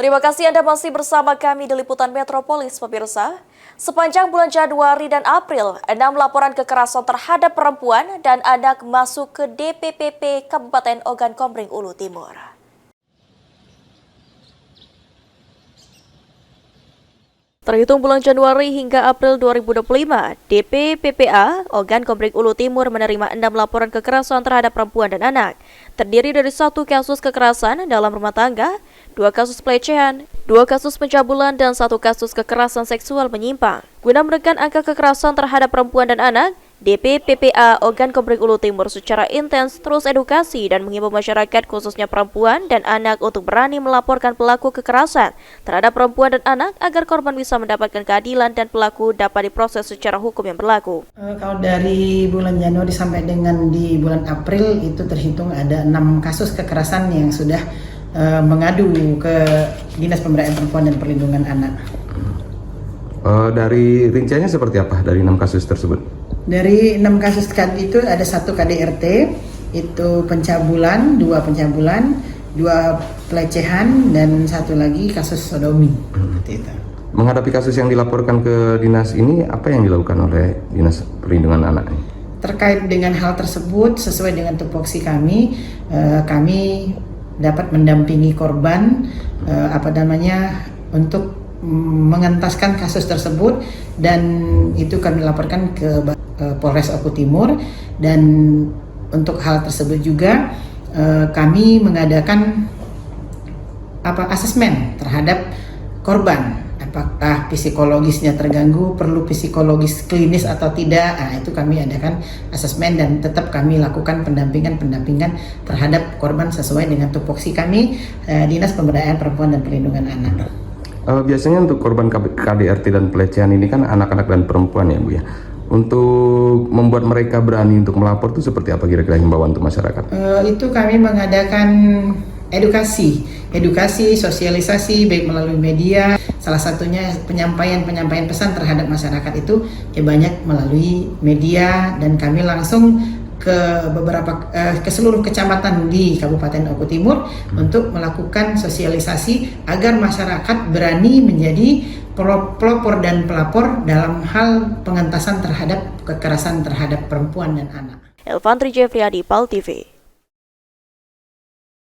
Terima kasih Anda masih bersama kami di Liputan Metropolis, pemirsa. Sepanjang bulan Januari dan April, 6 laporan kekerasan terhadap perempuan dan anak masuk ke DPPP Kabupaten Ogan Komering Ulu Timur. Terhitung bulan Januari hingga April 2025, DPPPA Ogan Komering Ulu Timur menerima 6 laporan kekerasan terhadap perempuan dan anak. Terdiri dari 1 kasus kekerasan dalam rumah tangga, 2 kasus pelecehan, 2 kasus pencabulan, dan 1 kasus kekerasan seksual menyimpang. Guna menekan angka kekerasan terhadap perempuan dan anak, DPPPA Ogan Komering Ulu Timur secara intens terus edukasi dan mengimbau masyarakat khususnya perempuan dan anak untuk berani melaporkan pelaku kekerasan terhadap perempuan dan anak agar korban bisa mendapatkan keadilan dan pelaku dapat diproses secara hukum yang berlaku. Kalau dari bulan Januari sampai dengan di bulan April itu terhitung ada 6 kasus kekerasan yang sudah mengadu ke Dinas Pemberdayaan Perempuan dan Perlindungan Anak. Dari rinciannya seperti apa dari 6 kasus tersebut? Dari 6 kasus itu ada 1 KDRT, itu pencabulan, 2 pencabulan, 2 pelecehan, dan 1 lagi kasus sodomi. Itu. Menghadapi kasus yang dilaporkan ke dinas ini, apa yang dilakukan oleh Dinas Perlindungan Anak? Terkait dengan hal tersebut, sesuai dengan tupoksi kami dapat mendampingi korban untuk mengentaskan kasus tersebut, dan itu kami laporkan ke Polres Oku Timur. Dan untuk hal tersebut juga kami mengadakan asesmen terhadap korban, apakah psikologisnya terganggu, perlu psikologis klinis atau tidak. Itu kami adakan asesmen dan tetap kami lakukan pendampingan terhadap korban sesuai dengan tupoksi kami Dinas Pemberdayaan Perempuan dan Perlindungan Anak. Biasanya untuk korban KDRT dan pelecehan ini kan anak-anak dan perempuan ya Bu ya. Untuk membuat mereka berani untuk melapor itu seperti apa kira-kira himbauan untuk masyarakat? Itu kami mengadakan edukasi, sosialisasi baik melalui media. Salah satunya penyampaian pesan terhadap masyarakat itu banyak melalui media, dan kami langsung ke seluruh kecamatan di Kabupaten Oku Timur untuk melakukan sosialisasi agar masyarakat berani menjadi pelopor dan pelapor dalam hal pengentasan terhadap kekerasan terhadap perempuan dan anak. Elvantri Jeffriyadi, PAL TV.